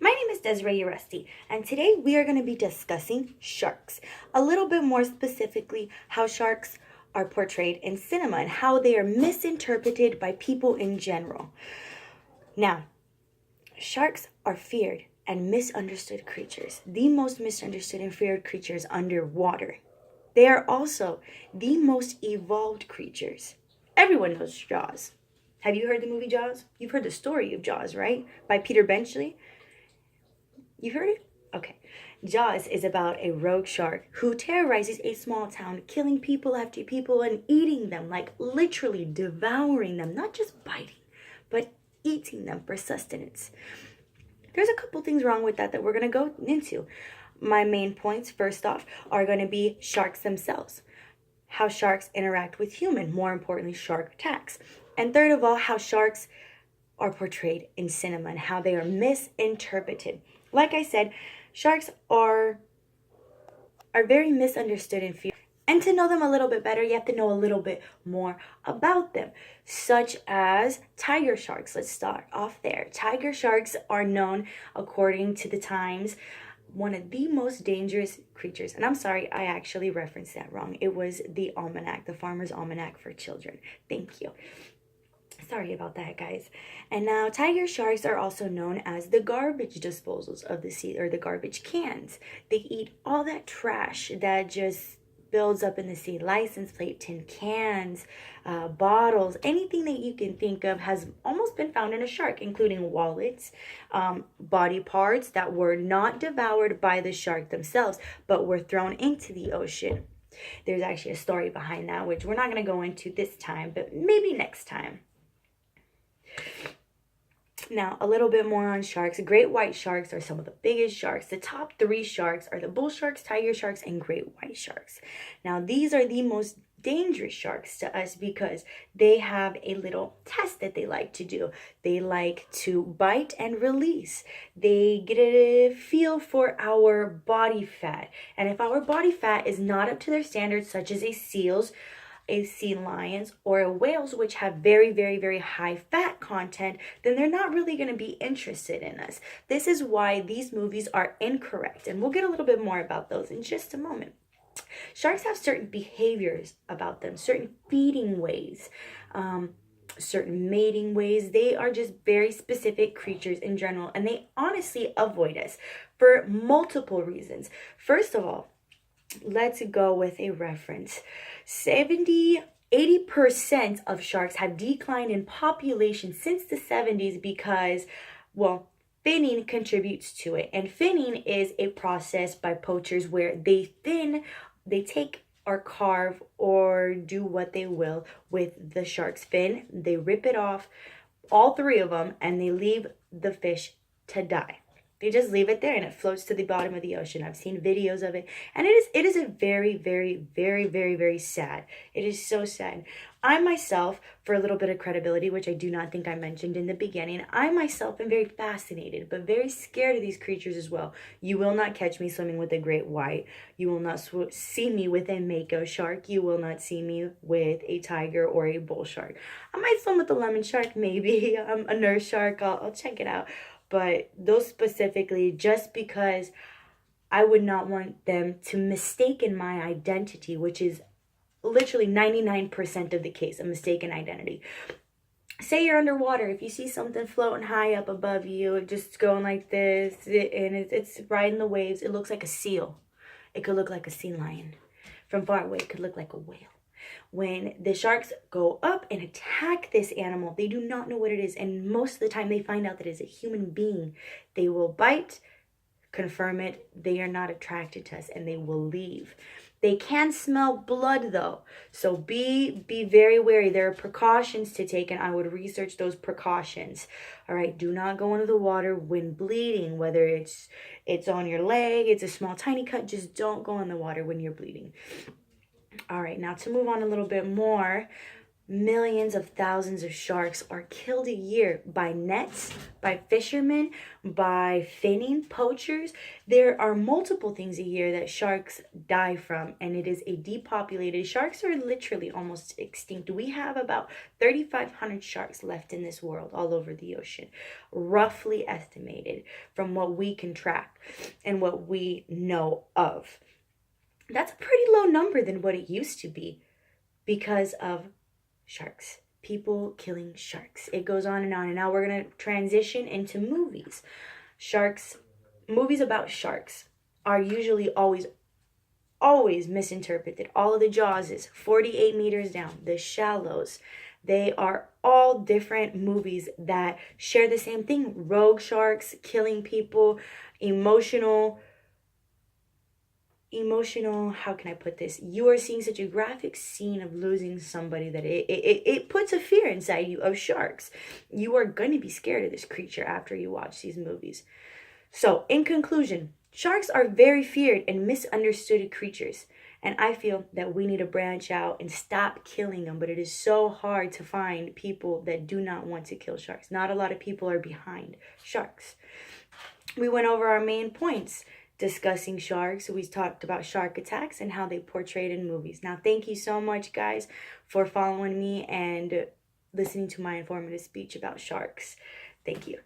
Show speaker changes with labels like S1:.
S1: My name is Desiree Uresti, and today we are going to be discussing sharks. A little bit more specifically, how sharks are portrayed in cinema and how they are misinterpreted by people in general. Now, sharks are feared and misunderstood creatures, the most misunderstood and feared creatures underwater. They are also the most evolved creatures. Everyone knows Jaws. Have you heard the movie Jaws? You've heard the story of Jaws, right? By Peter Benchley. You heard it? Okay. Jaws is about a rogue shark who terrorizes a small town, killing people after people and eating them, like literally devouring them, not just biting, but eating them for sustenance. There's a couple things wrong with that we're going to go into. My main points, first off, are going to be sharks themselves, how sharks interact with humans, more importantly, shark attacks. And third of all, how sharks are portrayed in cinema and how they are misinterpreted. Like I said, sharks are very misunderstood and feared. And to know them a little bit better, you have to know a little bit more about them, such as tiger sharks. Let's start off there. Tiger sharks are known, according to the Times, one of the most dangerous creatures. And I'm sorry, I actually referenced that wrong. It was the almanac, the Farmer's Almanac for Children. Thank you. Sorry about that, guys. And now, tiger sharks are also known as the garbage disposals of the sea, or the garbage cans. They eat all that trash that just builds up in the sea. License plate, tin cans, bottles, anything that you can think of has almost been found in a shark, including wallets, body parts that were not devoured by the shark themselves, but were thrown into the ocean. There's actually a story behind that, which we're not going to go into this time, but maybe next time. Now, a little bit more on sharks. Great white sharks are some of the biggest sharks. The top three sharks are the bull sharks, tiger sharks, and great white sharks. Now, these are the most dangerous sharks to us because they have a little test that they like to do. They like to bite and release. They get a feel for our body fat. And if our body fat is not up to their standards, such as a seal's, a sea lions, or a whales, which have very, very, very high fat content, then they're not really going to be interested in us. This is why these movies are incorrect, and we'll get a little bit more about those in just a moment. Sharks have certain behaviors about them, certain feeding ways, certain mating ways. They are just very specific creatures in general, and they honestly avoid us for multiple reasons. First of all, let's go with a reference. 80% of sharks have declined in population since the 70s because, well, finning contributes to it. And finning is a process by poachers where they take or carve or do what they will with the shark's fin. They rip it off, all three of them, and they leave the fish to die. They just leave it there and it floats to the bottom of the ocean. I've seen videos of it, and it is a very, very, very, very, very sad. It is so sad. I myself, for a little bit of credibility, which I do not think I mentioned in the beginning, I myself am very fascinated, but very scared of these creatures as well. You will not catch me swimming with a great white. You will not see me with a mako shark. You will not see me with a tiger or a bull shark. I might swim with a lemon shark, maybe. A nurse shark. I'll check it out. But those specifically, just because I would not want them to mistake my identity, which is literally 99% of the case, a mistaken identity. Say you're underwater. If you see something floating high up above you, just going like this, and it's riding the waves, it looks like a seal. It could look like a sea lion. From far away, it could look like a whale. When the sharks go up and attack this animal, they do not know what it is. And most of the time they find out that it's a human being. They will bite, confirm it. They are not attracted to us and they will leave. They can smell blood though. So be very wary. There are precautions to take and I would research those precautions. All right. Do not go into the water when bleeding, whether it's on your leg, it's a small tiny cut. Just don't go in the water when you're bleeding. All right, now to move on a little bit more, Millions of thousands of sharks are killed a year by nets, by fishermen, by finning poachers. There are multiple things a year that sharks die from, and it is a depopulated. Sharks are literally almost extinct. We have about 3,500 sharks left in this world, all over the ocean, roughly estimated from what we can track and what we know of. That's a pretty low number than what it used to be because of sharks. People killing sharks. It goes on. And now we're going to transition into movies. Movies about sharks are usually always misinterpreted. All of the Jaws is 48 meters down. The Shallows. They are all different movies that share the same thing. Rogue sharks, killing people, emotional, how can I put this? You are seeing such a graphic scene of losing somebody that it puts a fear inside you of sharks. You are going to be scared of this creature after you watch these movies. So, in conclusion, sharks are very feared and misunderstood creatures. And I feel that we need to branch out and stop killing them. But it is so hard to find people that do not want to kill sharks. Not a lot of people are behind sharks. We went over our main points discussing sharks. We talked about shark attacks and how they portrayed in movies. Now, thank you so much, guys, for following me and listening to my informative speech about sharks. Thank you.